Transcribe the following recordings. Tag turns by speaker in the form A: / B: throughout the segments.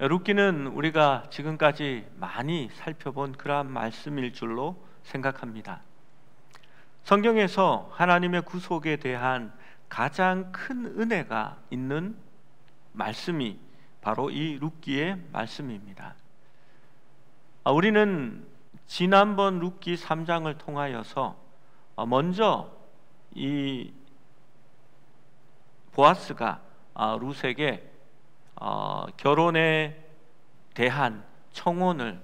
A: 룻기는 우리가 지금까지 많이 살펴본 그러한 말씀일 줄로 생각합니다. 성경에서 하나님의 구속에 대한 가장 큰 은혜가 있는 말씀이 바로 이 룻기의 말씀입니다. 우리는 지난번 룻기 3장을 통하여서 먼저 이 보아스가 룻에게 결혼에 대한 청혼을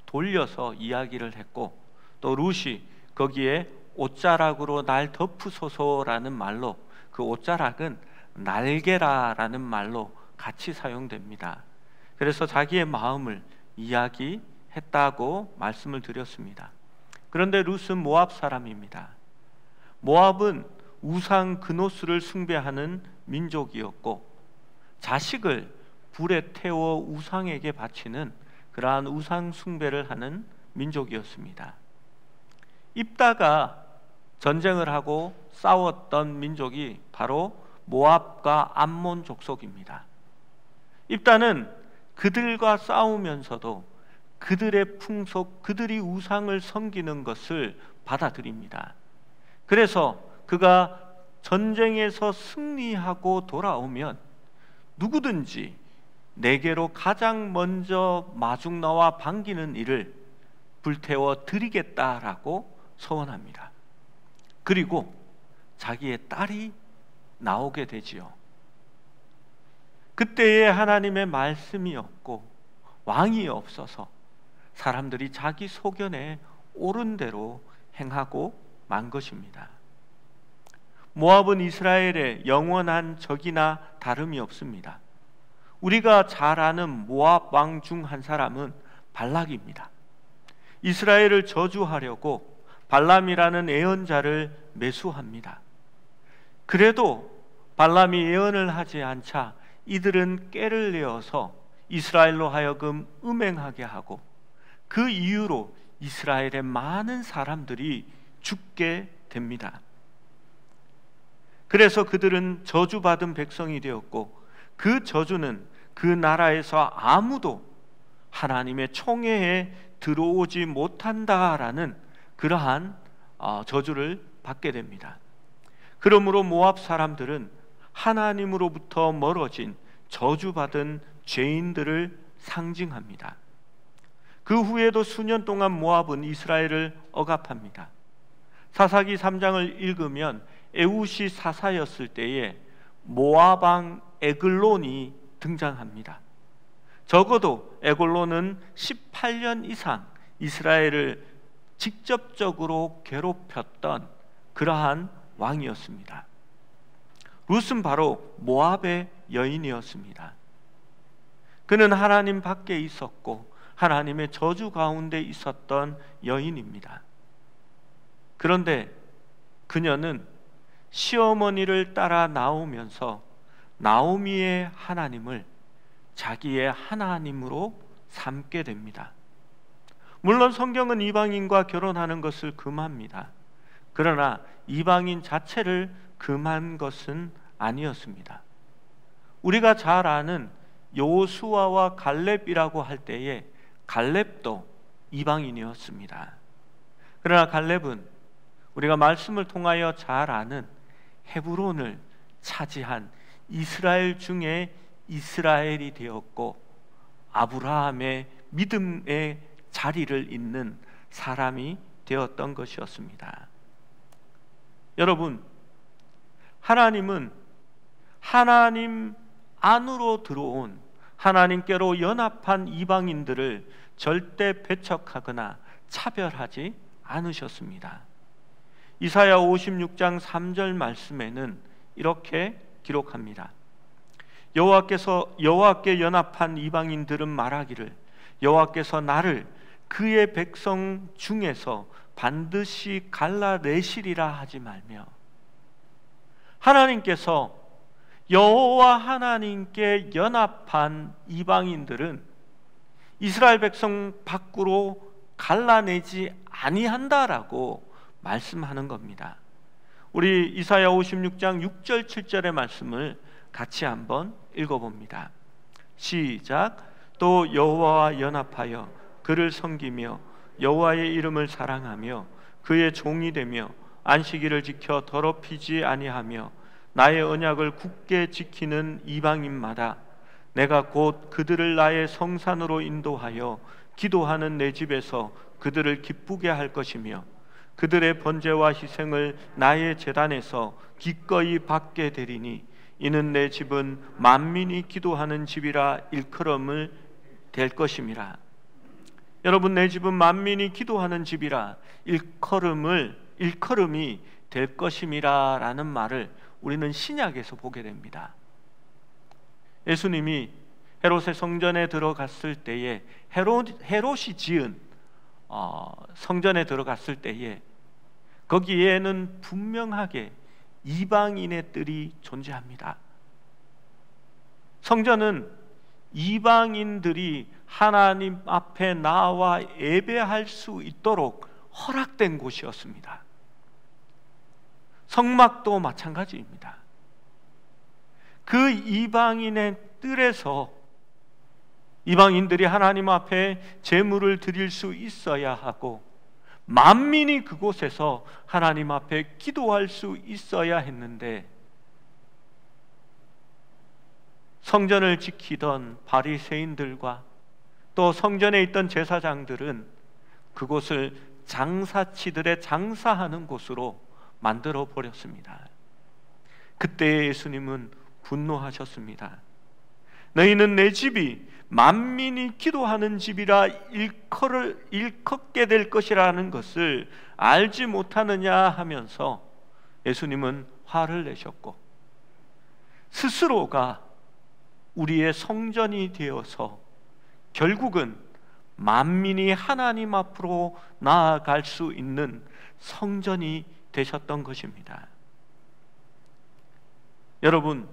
A: 돌려서 이야기를 했고, 또 룻이 거기에 옷자락으로 날 덮으소서라는 말로, 그 옷자락은 날개라라는 말로 같이 사용됩니다. 그래서 자기의 마음을 이야기했다고 말씀을 드렸습니다. 그런데 룻은 모압 사람입니다. 모압은 우상 그노스를 숭배하는 민족이었고, 자식을 불에 태워 우상에게 바치는 그러한 우상 숭배를 하는 민족이었습니다. 입다가 전쟁을 하고 싸웠던 민족이 바로 모압과 암몬 족속입니다. 입다는 그들과 싸우면서도 그들의 풍속, 그들이 우상을 섬기는 것을 받아들입니다. 그래서 그가 전쟁에서 승리하고 돌아오면 누구든지 내게로 가장 먼저 마중 나와 반기는 이를 불태워 드리겠다라고 서원합니다. 그리고 자기의 딸이 나오게 되지요. 그때에 하나님의 말씀이 없고 왕이 없어서 사람들이 자기 소견에 옳은 대로 행하고 만 것입니다. 모압은 이스라엘의 영원한 적이나 다름이 없습니다. 우리가 잘 아는 모압 왕 중 한 사람은 발락입니다. 이스라엘을 저주하려고 발람이라는 예언자를 매수합니다. 그래도 발람이 예언을 하지 않자 이들은 꾀를 내어서 이스라엘로 하여금 음행하게 하고, 그 이유로 이스라엘의 많은 사람들이 죽게 됩니다. 그래서 그들은 저주받은 백성이 되었고, 그 저주는 그 나라에서 아무도 하나님의 총회에 들어오지 못한다라는 그러한 저주를 받게 됩니다. 그러므로 모압 사람들은 하나님으로부터 멀어진 저주받은 죄인들을 상징합니다. 그 후에도 수년 동안 모압은 이스라엘을 억압합니다. 사사기 3장을 읽으면 에웃이 사사였을 때에 모압 왕 에글론이 등장합니다. 적어도 에글론은 18년 이상 이스라엘을 직접적으로 괴롭혔던 그러한 왕이었습니다. 룻은 바로 모압의 여인이었습니다. 그는 하나님 밖에 있었고 하나님의 저주 가운데 있었던 여인입니다. 그런데 그녀는 시어머니를 따라 나오면서 나오미의 하나님을 자기의 하나님으로 삼게 됩니다. 물론 성경은 이방인과 결혼하는 것을 금합니다. 그러나 이방인 자체를 금한 것은 아니었습니다. 우리가 잘 아는 여호수아와 갈렙이라고 할 때에 갈렙도 이방인이었습니다. 그러나 갈렙은 우리가 말씀을 통하여 잘 아는 헤브론을 차지한 이스라엘 중에 이스라엘이 되었고, 아브라함의 믿음의 자리를 잇는 사람이 되었던 것이었습니다. 여러분, 하나님은 하나님 안으로 들어온, 하나님께로 연합한 이방인들을 절대 배척하거나 차별하지 않으셨습니다. 이사야 56장 3절 말씀에는 이렇게 기록합니다. 여호와께 연합한 이방인들은 말하기를, 여호와께서 나를 그의 백성 중에서 반드시 갈라내시리라 하지 말며, 하나님께서 여호와 하나님께 연합한 이방인들은 이스라엘 백성 밖으로 갈라내지 아니한다라고 말씀하는 겁니다. 우리 이사야 56장 6절 7절의 말씀을 같이 한번 읽어봅니다. 시작. 또 여호와와 연합하여 그를 섬기며 여호와의 이름을 사랑하며 그의 종이 되며 안식일을 지켜 더럽히지 아니하며 나의 언약을 굳게 지키는 이방인마다 내가 곧 그들을 나의 성산으로 인도하여 기도하는 내 집에서 그들을 기쁘게 할 것이며 그들의 번제와 희생을 나의 제단에서 기꺼이 받게 되리니 이는 내 집은 만민이 기도하는 집이라 일컬음을 될 것임이라. 여러분, 내 집은 만민이 기도하는 집이라 일컬음이 될 것임이라 라는 말을 우리는 신약에서 보게 됩니다. 예수님이 헤롯의 성전에 들어갔을 때에 헤롯이 지은 성전에 들어갔을 때에 거기에는 분명하게 이방인의 뜰이 존재합니다. 성전은 이방인들이 하나님 앞에 나와 예배할 수 있도록 허락된 곳이었습니다. 성막도 마찬가지입니다. 그 이방인의 뜰에서 이방인들이 하나님 앞에 제물을 드릴 수 있어야 하고 만민이 그곳에서 하나님 앞에 기도할 수 있어야 했는데 성전을 지키던 바리새인들과 또 성전에 있던 제사장들은 그곳을 장사치들의 장사하는 곳으로 만들어 버렸습니다. 그때 예수님은 분노하셨습니다. 너희는 내 집이 만민이 기도하는 집이라 일컫게 될 것이라는 것을 알지 못하느냐 하면서 예수님은 화를 내셨고 스스로가 우리의 성전이 되어서 결국은 만민이 하나님 앞으로 나아갈 수 있는 성전이 되셨던 것입니다. 여러분,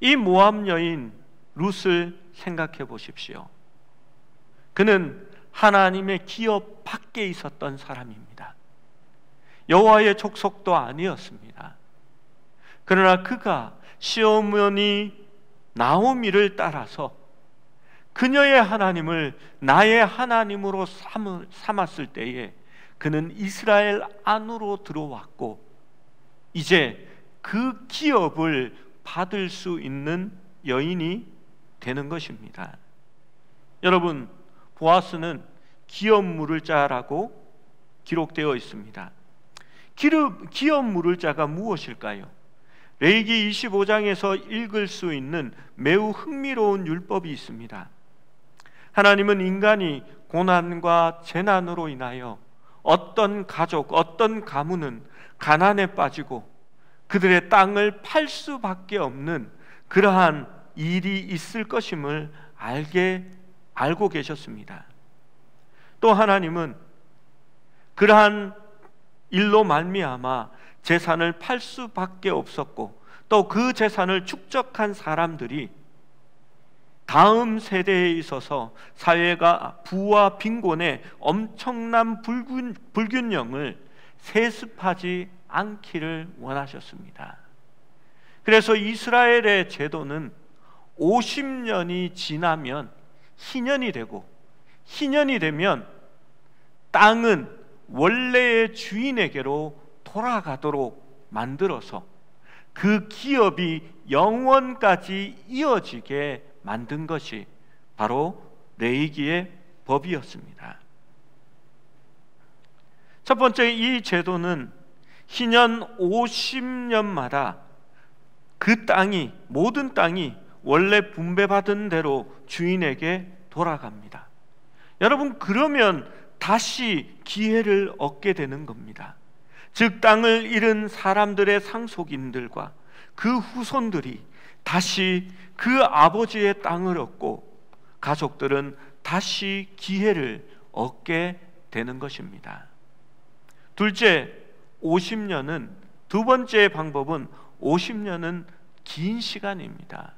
A: 이 모압 여인 룻을 생각해 보십시오. 그는 하나님의 기업 밖에 있었던 사람입니다. 여호와의 족속도 아니었습니다. 그러나 그가 시어머니 나오미를 따라서 그녀의 하나님을 나의 하나님으로 삼았을 때에 그는 이스라엘 안으로 들어왔고 이제 그 기업을 받을 수 있는 여인이 되는 것입니다. 여러분, 보아스는 기업 물을 자라고 기록되어 있습니다. 기업 물을 자가 무엇일까요? 레위기 25장에서 읽을 수 있는 매우 흥미로운 율법이 있습니다. 하나님은 인간이 고난과 재난으로 인하여 어떤 가족, 어떤 가문은 가난에 빠지고 그들의 땅을 팔 수밖에 없는 그러한 일이 있을 것임을 알고 계셨습니다. 또 하나님은 그러한 일로 말미암아 재산을 팔 수밖에 없었고 또 그 재산을 축적한 사람들이 다음 세대에 있어서 사회가 부와 빈곤의 엄청난 불균형을 세습하지 않기를 원하셨습니다. 그래서 이스라엘의 제도는 50년이 지나면 희년이 되고 희년이 되면 땅은 원래의 주인에게로 돌아가도록 만들어서 그 기업이 영원까지 이어지게 만든 것이 바로 레위기의 법이었습니다. 첫 번째, 이 제도는 희년 50년마다 그 땅이, 모든 땅이 원래 분배받은 대로 주인에게 돌아갑니다. 여러분, 그러면 다시 기회를 얻게 되는 겁니다. 즉 땅을 잃은 사람들의 상속인들과 그 후손들이 다시 그 아버지의 땅을 얻고 가족들은 다시 기회를 얻게 되는 것입니다. 둘째, 50년은, 두 번째 방법은 50년은 긴 시간입니다.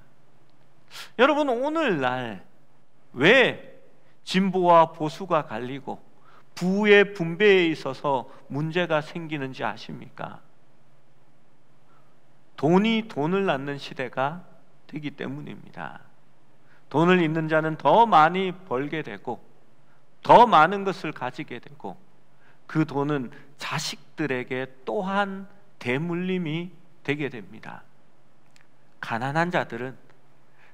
A: 여러분, 오늘날 왜 진보와 보수가 갈리고 부의 분배에 있어서 문제가 생기는지 아십니까? 돈이 돈을 낳는 시대가 되기 때문입니다. 돈을 있는 자는 더 많이 벌게 되고 더 많은 것을 가지게 되고 그 돈은 자식들에게 또한 대물림이 되게 됩니다. 가난한 자들은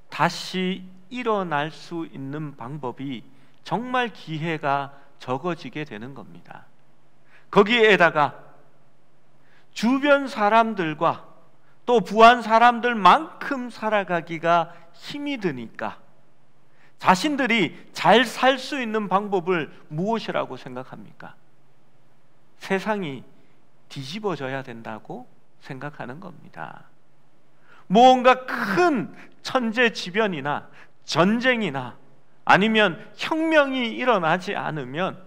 A: 다시 일어날 수 있는 방법이 정말 기회가 적어지게 되는 겁니다. 거기에다가 주변 사람들과 또 부한 사람들만큼 살아가기가 힘이 드니까 자신들이 잘 살 수 있는 방법을 무엇이라고 생각합니까? 세상이 뒤집어져야 된다고 생각하는 겁니다. 무언가 큰 천재지변이나 전쟁이나 아니면 혁명이 일어나지 않으면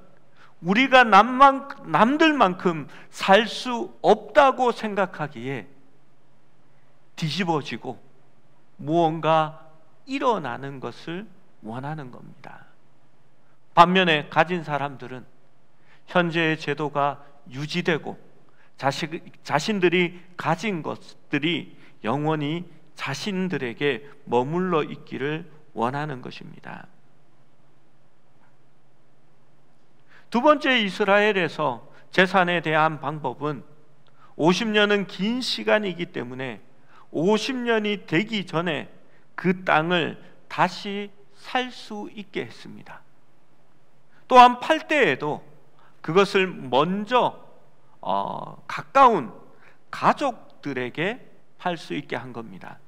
A: 우리가 남들만큼 살 수 없다고 생각하기에 뒤집어지고 무언가 일어나는 것을 원하는 겁니다. 반면에 가진 사람들은 현재의 제도가 유지되고 자신들이 가진 것들이 영원히 자신들에게 머물러 있기를 원하는 것입니다. 두 번째, 이스라엘에서 재산에 대한 방법은 50년은 긴 시간이기 때문에 50년이 되기 전에 그 땅을 다시 살 수 있게 했습니다. 또한 팔 때에도 그것을 먼저 가까운 가족들에게 팔 수 있게 한 겁니다.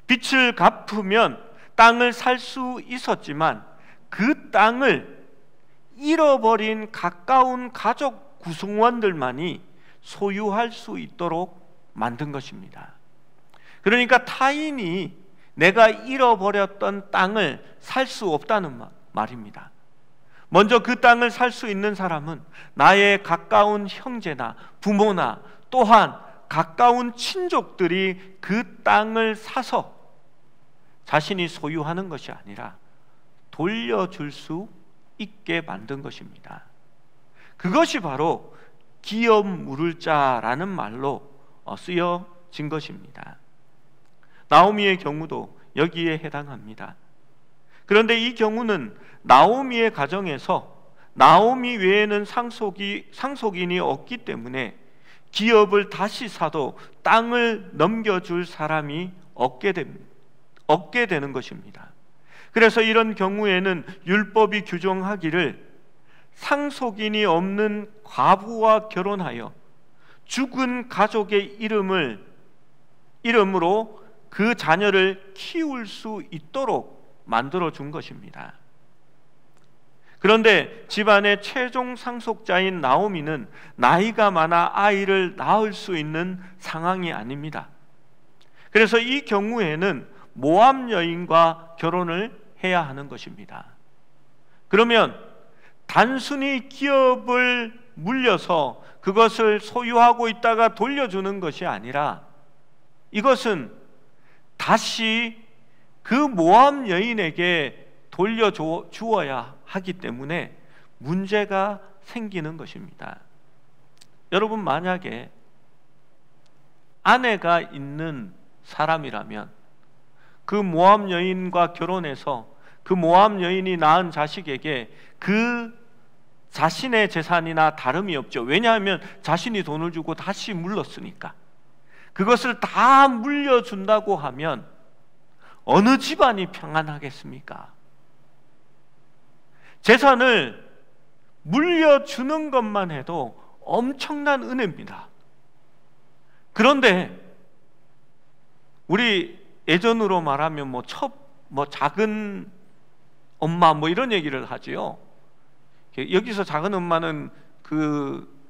A: 빚을 갚으면 땅을 살 수 있었지만 그 땅을 잃어버린 가까운 가족 구성원들만이 소유할 수 있도록 만든 것입니다. 그러니까 타인이 내가 잃어버렸던 땅을 살 수 없다는 말입니다. 먼저 그 땅을 살 수 있는 사람은 나의 가까운 형제나 부모나 또한 가까운 친족들이 그 땅을 사서 자신이 소유하는 것이 아니라 돌려줄 수 있게 만든 것입니다. 그것이 바로 기업 물을 자라는 말로 쓰여진 것입니다. 나오미의 경우도 여기에 해당합니다. 그런데 이 경우는 나오미의 가정에서 나오미 외에는 상속인이 없기 때문에 기업을 다시 사도 땅을 넘겨줄 사람이 없게 되는 것입니다. 그래서 이런 경우에는 율법이 규정하기를 상속인이 없는 과부와 결혼하여 죽은 가족의 이름으로 그 자녀를 키울 수 있도록 만들어 준 것입니다. 그런데 집안의 최종 상속자인 나오미는 나이가 많아 아이를 낳을 수 있는 상황이 아닙니다. 그래서 이 경우에는 모압 여인과 결혼을 해야 하는 것입니다. 그러면 단순히 기업을 물려서 그것을 소유하고 있다가 돌려주는 것이 아니라 이것은 다시 그 모압 여인에게 돌려주어야 하기 때문에 문제가 생기는 것입니다. 여러분, 만약에 아내가 있는 사람이라면 그 모압 여인과 결혼해서 그 모압 여인이 낳은 자식에게 그 자신의 재산이나 다름이 없죠. 왜냐하면 자신이 돈을 주고 다시 물렀으니까. 그것을 다 물려준다고 하면 어느 집안이 평안하겠습니까? 재산을 물려주는 것만 해도 엄청난 은혜입니다. 그런데 우리 예전으로 말하면 작은 엄마 이런 얘기를 하지요. 여기서 작은 엄마는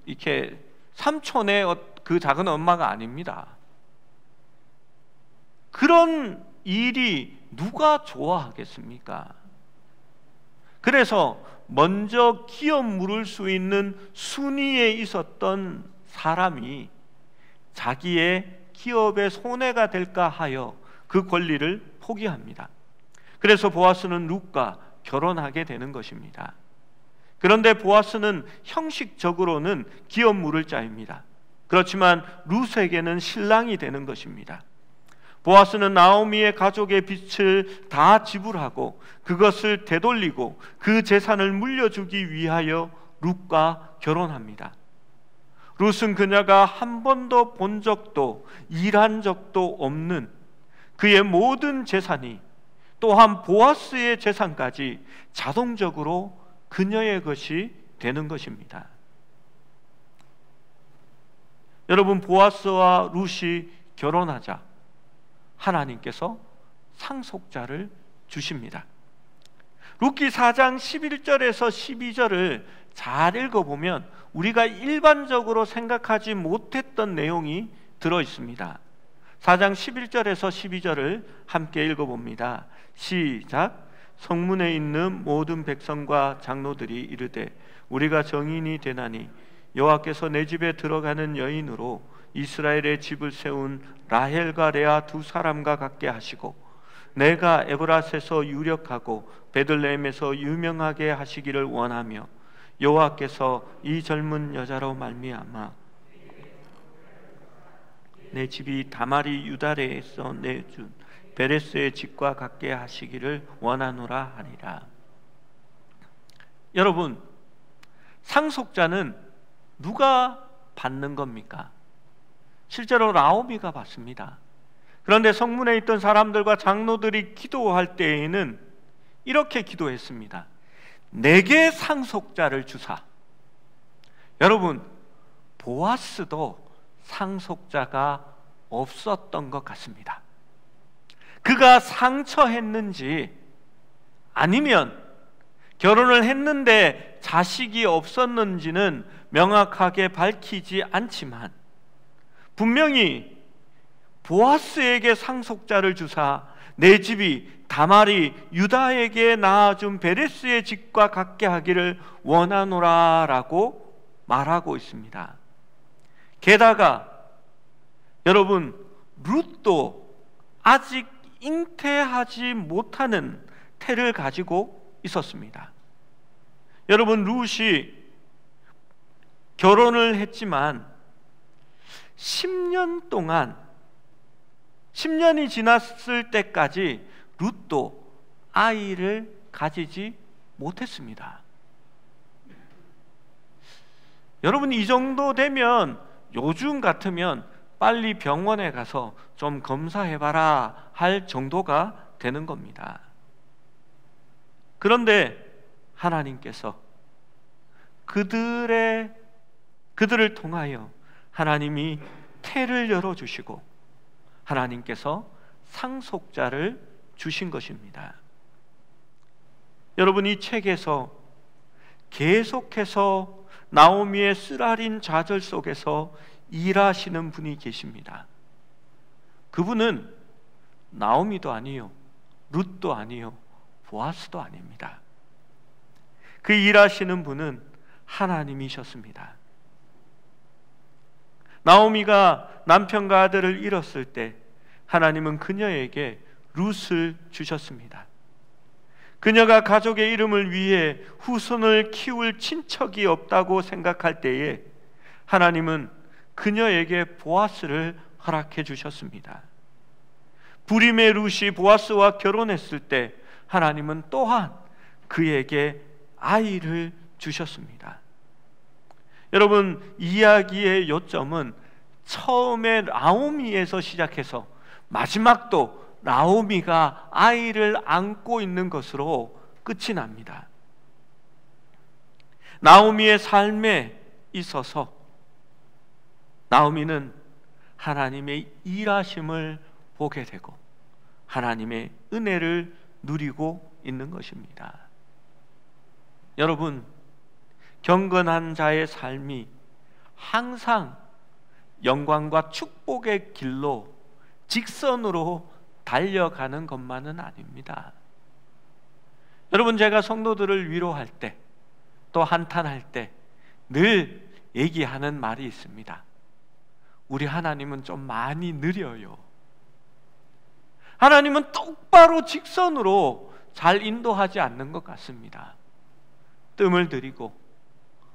A: 이렇게 삼촌의 그 작은 엄마가 아닙니다. 그런 일이 누가 좋아하겠습니까? 그래서 먼저 기업 물을 수 있는 순위에 있었던 사람이 자기의 기업에 손해가 될까 하여 그 권리를 포기합니다. 그래서 보아스는 룻과 결혼하게 되는 것입니다. 그런데 보아스는 형식적으로는 기업 물을 자입니다. 그렇지만 룻에게는 신랑이 되는 것입니다. 보아스는 나오미의 가족의 빚을 다 지불하고 그것을 되돌리고 그 재산을 물려주기 위하여 룻과 결혼합니다. 룻은 그녀가 한 번도 본 적도 일한 적도 없는 그의 모든 재산이, 또한 보아스의 재산까지 자동적으로 그녀의 것이 되는 것입니다. 여러분, 보아스와 룻이 결혼하자 하나님께서 상속자를 주십니다. 룻기 4장 11절에서 12절을 잘 읽어보면 우리가 일반적으로 생각하지 못했던 내용이 들어 있습니다. 4장 11절에서 12절을 함께 읽어봅니다. 시작. 성문에 있는 모든 백성과 장로들이 이르되 우리가 정인이 되나니 여호와께서 내 집에 들어가는 여인으로 이스라엘의 집을 세운 라헬과 레아 두 사람과 같게 하시고 내가 에브라스에서 유력하고 베들레헴에서 유명하게 하시기를 원하며 여호와께서 이 젊은 여자로 말미암아 내 집이 다말이 유다레에서 내준 베레스의 집과 같게 하시기를 원하노라 하니라. 여러분, 상속자는 누가 받는 겁니까? 실제로 나오미가 받습니다. 그런데 성문에 있던 사람들과 장로들이 기도할 때에는 이렇게 기도했습니다. 내게 상속자를 주사. 여러분, 보아스도 상속자가 없었던 것 같습니다. 그가 상처했는지 아니면 결혼을 했는데 자식이 없었는지는 명확하게 밝히지 않지만 분명히 보아스에게 상속자를 주사 내 집이 다말이 유다에게 낳아준 베레스의 집과 같게 하기를 원하노라 라고 말하고 있습니다. 게다가 여러분, 룻도 아직 잉태하지 못하는 태를 가지고 있었습니다. 여러분, 룻이 결혼을 했지만 10년 동안 10년이 지났을 때까지 룻도 아이를 가지지 못했습니다. 여러분, 이 정도 되면 요즘 같으면 빨리 병원에 가서 좀 검사해봐라 할 정도가 되는 겁니다. 그런데 하나님께서 그들을 통하여 하나님이 태를 열어주시고 하나님께서 상속자를 주신 것입니다. 여러분, 이 책에서 계속해서 나오미의 쓰라린 좌절 속에서 일하시는 분이 계십니다. 그분은 나오미도 아니요, 룻도 아니요, 보아스도 아닙니다. 그 일하시는 분은 하나님이셨습니다. 나오미가 남편과 아들을 잃었을 때 하나님은 그녀에게 룻을 주셨습니다. 그녀가 가족의 이름을 위해 후손을 키울 친척이 없다고 생각할 때에 하나님은 그녀에게 보아스를 허락해 주셨습니다. 부림의 룻이 보아스와 결혼했을 때 하나님은 또한 그에게 아이를 주셨습니다. 여러분, 이야기의 요점은 처음에 나오미에서 시작해서 마지막도 나오미가 아이를 안고 있는 것으로 끝이 납니다. 나오미의 삶에 있어서 나오미는 하나님의 일하심을 보게 되고 하나님의 은혜를 누리고 있는 것입니다. 여러분, 경건한 자의 삶이 항상 영광과 축복의 길로 직선으로 달려가는 것만은 아닙니다. 여러분, 제가 성도들을 위로할 때 또 한탄할 때 늘 얘기하는 말이 있습니다. 우리 하나님은 좀 많이 느려요. 하나님은 똑바로 직선으로 잘 인도하지 않는 것 같습니다. 뜸을 들이고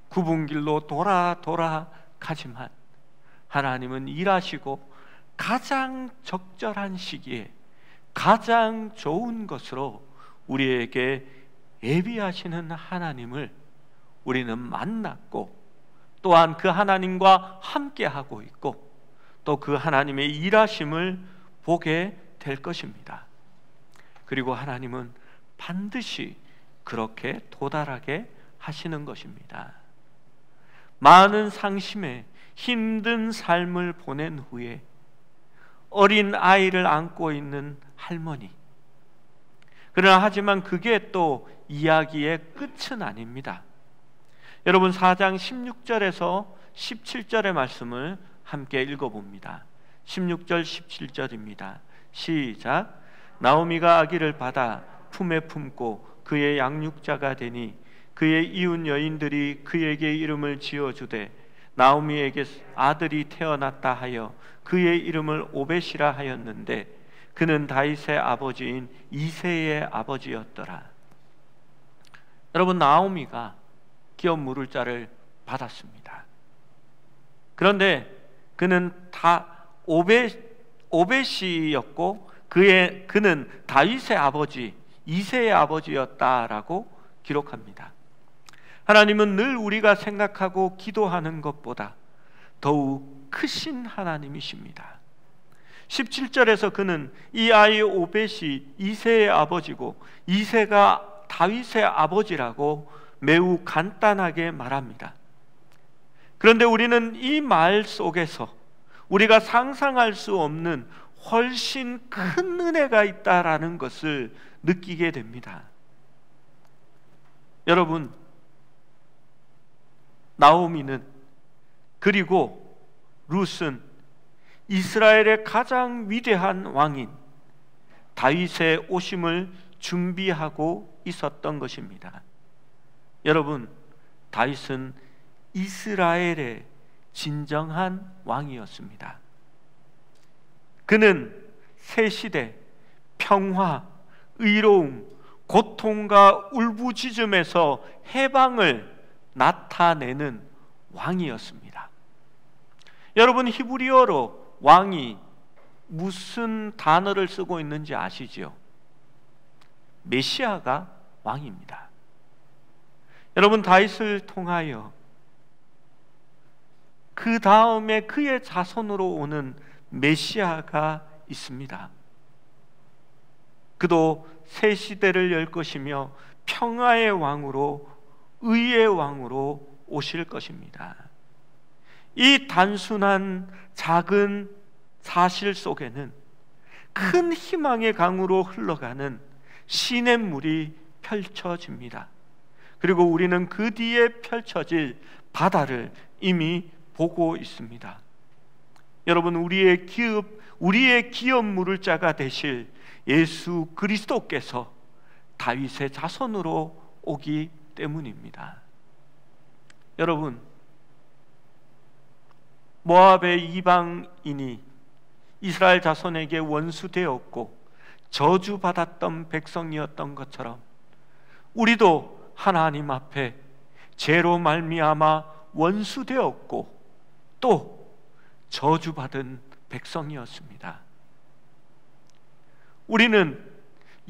A: 굽은 길로 돌아 가지만 하나님은 일하시고 가장 적절한 시기에 가장 좋은 것으로 우리에게 예비하시는 하나님을 우리는 만났고, 또한 그 하나님과 함께하고 있고, 또 그 하나님의 일하심을 보게 될 것입니다. 그리고 하나님은 반드시 그렇게 도달하게 하시는 것입니다. 많은 상심에 힘든 삶을 보낸 후에 어린 아이를 안고 있는 할머니, 그러나 하지만 그게 또 이야기의 끝은 아닙니다. 여러분, 4장 16절에서 17절의 말씀을 함께 읽어봅니다. 16절 17절입니다. 시작. 나오미가 아기를 받아 품에 품고 그의 양육자가 되니 그의 이웃 여인들이 그에게 이름을 지어주되 나오미에게 아들이 태어났다 하여 그의 이름을 오벳이라 하였는데 그는 다윗의 아버지인 이새의 아버지였더라. 여러분, 나오미가 기업 물을 자를 받았습니다. 그런데 그는 다 오벳이었고 그는 다윗의 아버지 이새의 아버지였다라고 기록합니다. 하나님은 늘 우리가 생각하고 기도하는 것보다 더욱 크신 하나님이십니다. 17절에서 그는 이 아이 오벳이 이새의 아버지고 이새가 다윗의 아버지라고 매우 간단하게 말합니다. 그런데 우리는 이 말 속에서 우리가 상상할 수 없는 훨씬 큰 은혜가 있다라는 것을 느끼게 됩니다. 여러분, 나오미는 그리고 룻은 이스라엘의 가장 위대한 왕인 다윗의 오심을 준비하고 있었던 것입니다. 여러분, 다윗은 이스라엘의 진정한 왕이었습니다. 그는 새 시대 평화, 의로움, 고통과 울부짖음에서 해방을 나타내는 왕이었습니다. 여러분, 히브리어로 왕이 무슨 단어를 쓰고 있는지 아시죠? 메시아가 왕입니다. 여러분, 다윗을 통하여 그 다음에 그의 자손으로 오는 메시아가 있습니다. 그도 새 시대를 열 것이며 평화의 왕으로, 의의 왕으로 오실 것입니다. 이 단순한 작은 사실 속에는 큰 희망의 강으로 흘러가는 시냇물이 펼쳐집니다. 그리고 우리는 그 뒤에 펼쳐질 바다를 이미 보고 있습니다. 여러분, 우리의 기업 물을 자가 되실 예수 그리스도께서 다윗의 자손으로 오기 때문입니다. 여러분, 모압의 이방인이 이스라엘 자손에게 원수되었고 저주받았던 백성이었던 것처럼 우리도 하나님 앞에 죄로 말미암아 원수되었고 또 저주받은 백성이었습니다. 우리는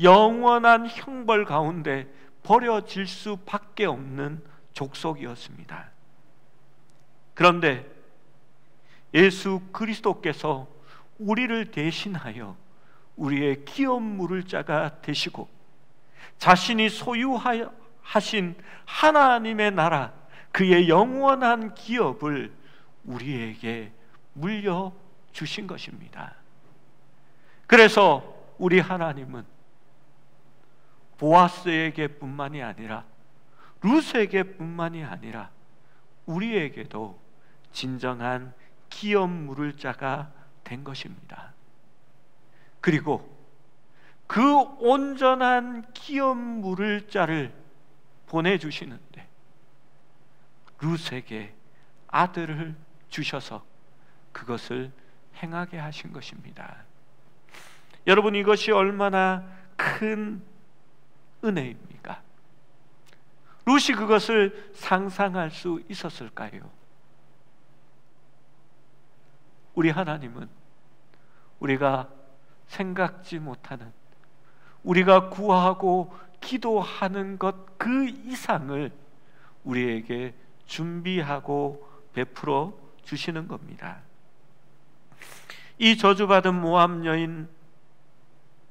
A: 영원한 형벌 가운데 버려질 수밖에 없는 족속이었습니다. 그런데 예수 그리스도께서 우리를 대신하여 우리의 기업 물을 자가 되시고 자신이 소유하신 하나님의 나라, 그의 영원한 기업을 우리에게 물려주신 것입니다. 그래서 우리 하나님은 보아스에게 뿐만이 아니라 룻에게 뿐만이 아니라 우리에게도 진정한 기업 물을 자가 된 것입니다. 그리고 그 온전한 기업 물을 자를 보내주시는데 룻에게 아들을 주셔서 그것을 행하게 하신 것입니다. 여러분, 이것이 얼마나 큰 은혜입니까? 룻이 그것을 상상할 수 있었을까요? 우리 하나님은 우리가 생각지 못하는, 우리가 구하고 기도하는 것 그 이상을 우리에게 준비하고 베풀어 주시는 겁니다. 이 저주받은 모압 여인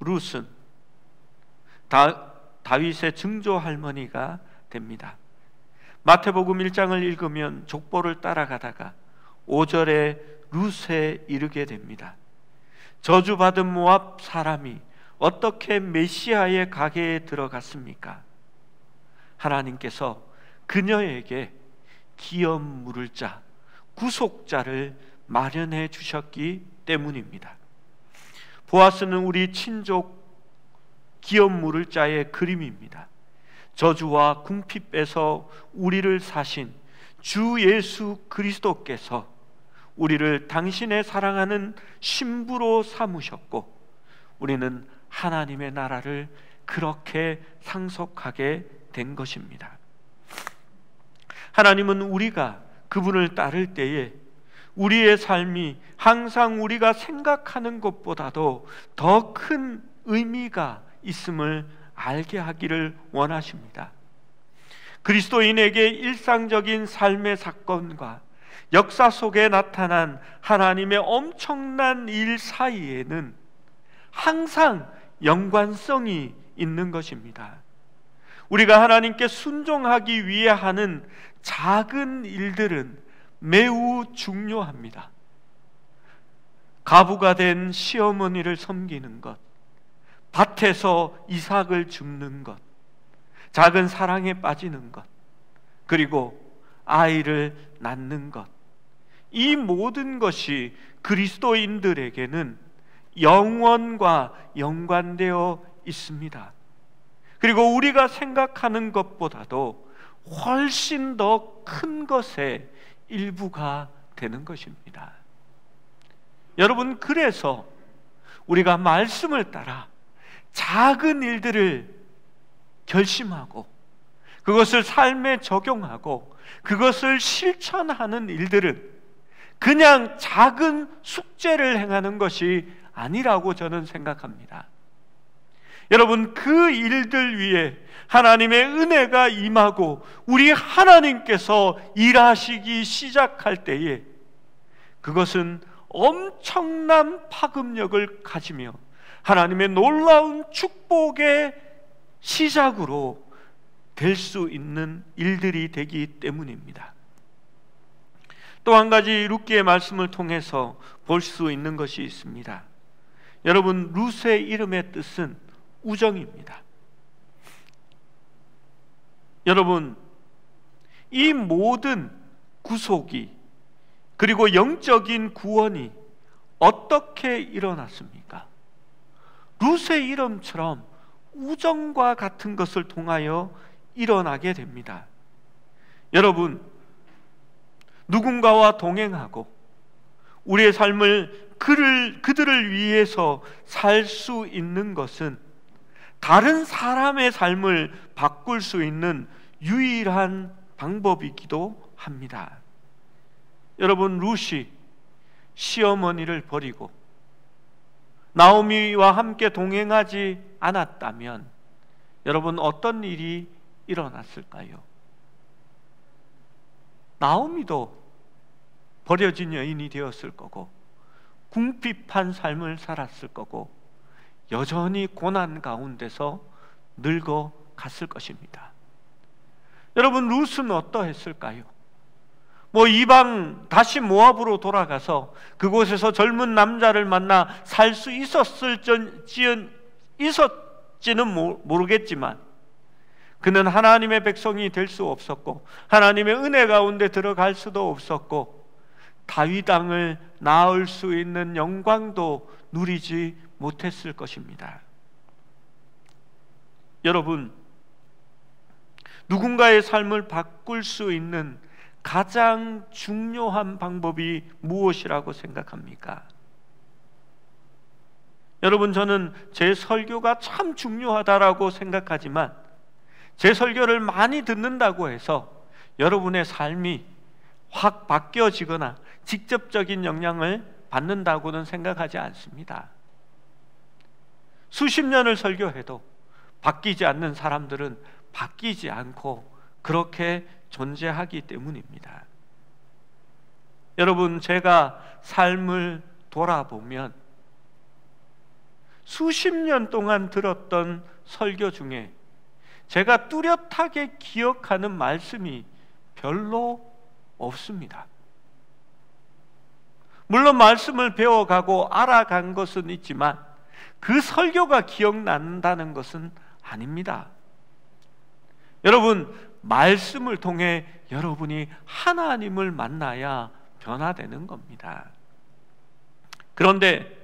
A: 룻은 다윗의 증조 할머니가 됩니다. 마태복음 1장을 읽으면 족보를 따라가다가 5절에 룻에 이르게 됩니다. 저주받은 모압 사람이 어떻게 메시아의 가게에 들어갔습니까? 하나님께서 그녀에게 기업 물을 자, 구속자를 마련해 주셨기 때문입니다. 보아스는 우리 친족 기업 물을 자의 그림입니다. 저주와 궁핍 빼서 우리를 사신 주 예수 그리스도께서 우리를 당신의 사랑하는 신부로 삼으셨고, 우리는 하나님의 나라를 그렇게 상속하게 된 것입니다. 하나님은 우리가 그분을 따를 때에 우리의 삶이 항상 우리가 생각하는 것보다도 더 큰 의미가 있음을 알게 하기를 원하십니다. 그리스도인에게 일상적인 삶의 사건과 역사 속에 나타난 하나님의 엄청난 일 사이에는 항상 연관성이 있는 것입니다. 우리가 하나님께 순종하기 위해 하는 작은 일들은 매우 중요합니다. 가부가 된 시어머니를 섬기는 것, 밭에서 이삭을 줍는 것, 작은 사랑에 빠지는 것, 그리고 아이를 낳는 것, 이 모든 것이 그리스도인들에게는 영원과 연관되어 있습니다. 그리고 우리가 생각하는 것보다도 훨씬 더 큰 것의 일부가 되는 것입니다. 여러분, 그래서 우리가 말씀을 따라 작은 일들을 결심하고 그것을 삶에 적용하고 그것을 실천하는 일들은 그냥 작은 숙제를 행하는 것이 아니라고 저는 생각합니다. 여러분, 그 일들 위에 하나님의 은혜가 임하고 우리 하나님께서 일하시기 시작할 때에 그것은 엄청난 파급력을 가지며 하나님의 놀라운 축복의 시작으로 될 수 있는 일들이 되기 때문입니다. 또 한 가지 룻기의 말씀을 통해서 볼 수 있는 것이 있습니다. 여러분, 룻의 이름의 뜻은 우정입니다. 여러분, 이 모든 구속이 그리고 영적인 구원이 어떻게 일어났습니까? 룻의 이름처럼 우정과 같은 것을 통하여 일어나게 됩니다. 여러분, 누군가와 동행하고 우리의 삶을 그들을 위해서 살 수 있는 것은 다른 사람의 삶을 바꿀 수 있는 유일한 방법이기도 합니다. 여러분, 룻이 시어머니를 버리고 나오미와 함께 동행하지 않았다면 여러분, 어떤 일이 일어났을까요? 나오미도 버려진 여인이 되었을 거고 궁핍한 삶을 살았을 거고 여전히 고난 가운데서 늙어갔을 것입니다. 여러분, 룻은 어떠했을까요? 이방 다시 모압으로 돌아가서 그곳에서 젊은 남자를 만나 살 수 있었지는 모르겠지만 그는 하나님의 백성이 될 수 없었고 하나님의 은혜 가운데 들어갈 수도 없었고 다윗 왕을 낳을 수 있는 영광도 누리지 못했을 것입니다. 여러분, 누군가의 삶을 바꿀 수 있는 가장 중요한 방법이 무엇이라고 생각합니까? 여러분, 저는 제 설교가 참 중요하다라고 생각하지만 제 설교를 많이 듣는다고 해서 여러분의 삶이 확 바뀌어지거나 직접적인 영향을 받는다고는 생각하지 않습니다. 수십 년을 설교해도 바뀌지 않는 사람들은 바뀌지 않고 그렇게 존재하기 때문입니다. 여러분, 제가 삶을 돌아보면 수십 년 동안 들었던 설교 중에 제가 뚜렷하게 기억하는 말씀이 별로 없습니다. 물론 말씀을 배워가고 알아간 것은 있지만 그 설교가 기억난다는 것은 아닙니다. 여러분, 말씀을 통해 여러분이 하나님을 만나야 변화되는 겁니다. 그런데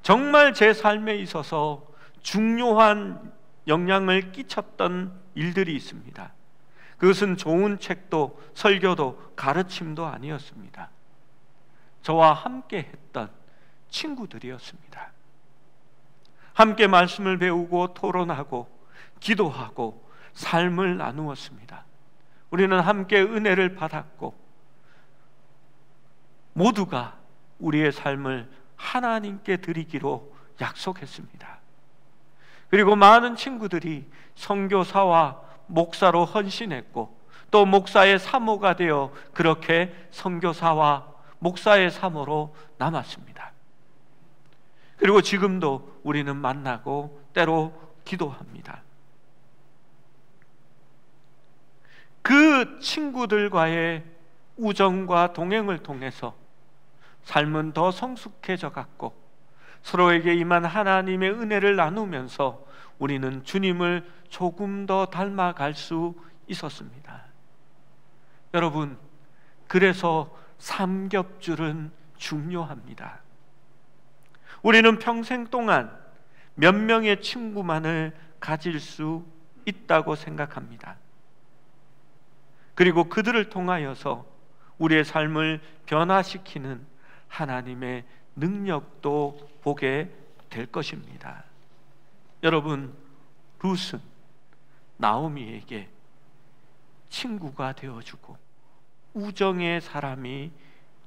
A: 정말 제 삶에 있어서 중요한 영향을 끼쳤던 일들이 있습니다. 그것은 좋은 책도 설교도 가르침도 아니었습니다. 저와 함께 했던 친구들이었습니다. 함께 말씀을 배우고 토론하고 기도하고 삶을 나누었습니다. 우리는 함께 은혜를 받았고 모두가 우리의 삶을 하나님께 드리기로 약속했습니다. 그리고 많은 친구들이 선교사와 목사로 헌신했고 또 목사의 사모가 되어 그렇게 선교사와 목사의 사모로 남았습니다. 그리고 지금도 우리는 만나고 때로 기도합니다. 그 친구들과의 우정과 동행을 통해서 삶은 더 성숙해져 갔고 서로에게 임한 하나님의 은혜를 나누면서 우리는 주님을 조금 더 닮아갈 수 있었습니다. 여러분, 그래서 삼겹줄은 중요합니다. 우리는 평생 동안 몇 명의 친구만을 가질 수 있다고 생각합니다. 그리고 그들을 통하여서 우리의 삶을 변화시키는 하나님의 능력도 보게 될 것입니다. 여러분, 룻은 나오미에게 친구가 되어주고 우정의 사람이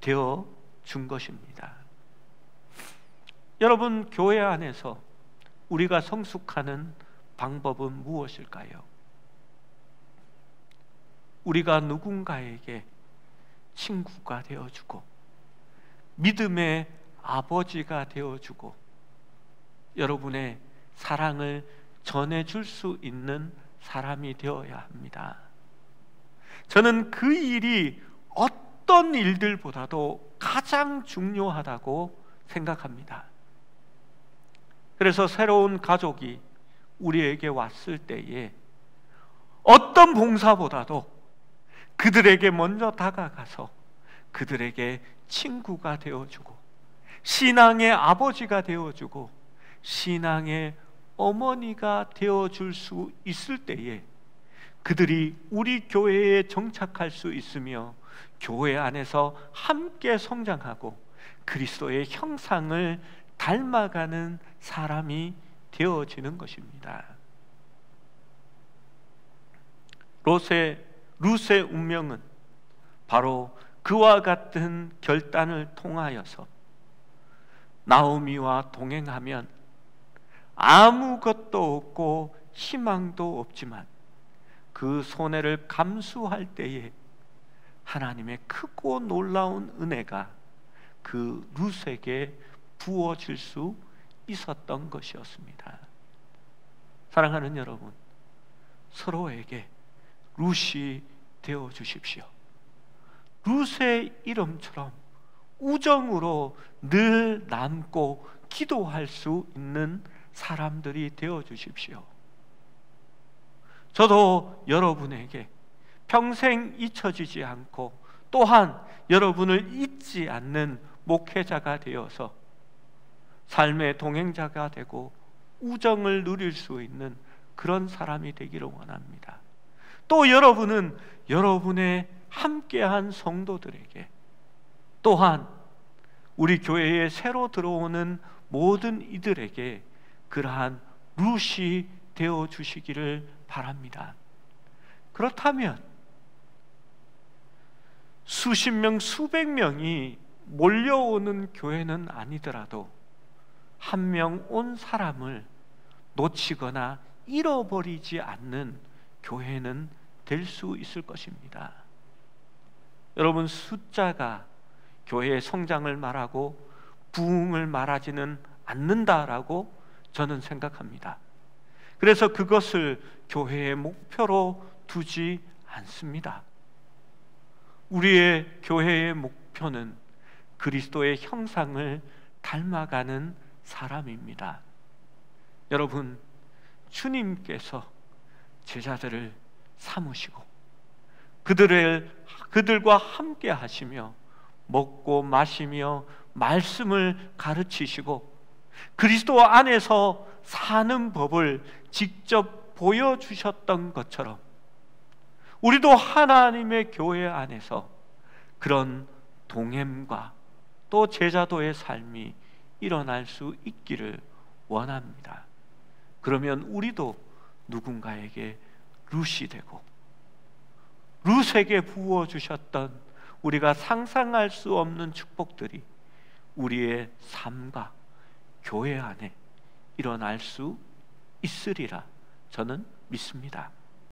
A: 되어준 것입니다. 여러분, 교회 안에서 우리가 성숙하는 방법은 무엇일까요? 우리가 누군가에게 친구가 되어주고 믿음의 아버지가 되어주고 여러분의 사랑을 전해줄 수 있는 사람이 되어야 합니다. 저는 그 일이 어떤 일들보다도 가장 중요하다고 생각합니다. 그래서 새로운 가족이 우리에게 왔을 때에 어떤 봉사보다도 그들에게 먼저 다가가서 그들에게 친구가 되어주고 신앙의 아버지가 되어주고 신앙의 어머니가 되어줄 수 있을 때에 그들이 우리 교회에 정착할 수 있으며 교회 안에서 함께 성장하고 그리스도의 형상을 닮아가는 사람이 되어지는 것입니다. 룻의 운명은 바로 그와 같은 결단을 통하여서 나오미와 동행하면 아무것도 없고 희망도 없지만 그 손해를 감수할 때에 하나님의 크고 놀라운 은혜가 그 룻에게 부어질 수 있었던 것이었습니다. 사랑하는 여러분, 서로에게 룻이 되어 주십시오. 룻의 이름처럼 우정으로 늘 남고 기도할 수 있는 사람들이 되어 주십시오. 저도 여러분에게 평생 잊혀지지 않고 또한 여러분을 잊지 않는 목회자가 되어서 삶의 동행자가 되고 우정을 누릴 수 있는 그런 사람이 되기를 원합니다. 또 여러분은 여러분의 함께한 성도들에게 또한 우리 교회에 새로 들어오는 모든 이들에게 그러한 룻이 되어 주시기를 바랍니다. 그렇다면 수십 명, 수백 명이 몰려오는 교회는 아니더라도 한 명 온 사람을 놓치거나 잃어버리지 않는 교회는 될 수 있을 것입니다. 여러분, 숫자가 교회의 성장을 말하고 부흥을 말하지는 않는다라고 저는 생각합니다. 그래서 그것을 교회의 목표로 두지 않습니다. 우리의 교회의 목표는 그리스도의 형상을 닮아가는 사람입니다. 여러분, 주님께서 제자들을 삼으시고 그들과 함께 하시며 먹고 마시며 말씀을 가르치시고 그리스도 안에서 사는 법을 직접 보여주셨던 것처럼 우리도 하나님의 교회 안에서 그런 동행과 또 제자도의 삶이 일어날 수 있기를 원합니다. 그러면 우리도 누군가에게 룻이 되고 룻에게 부어주셨던 우리가 상상할 수 없는 축복들이 우리의 삶과 교회 안에 일어날 수 있으리라 저는 믿습니다.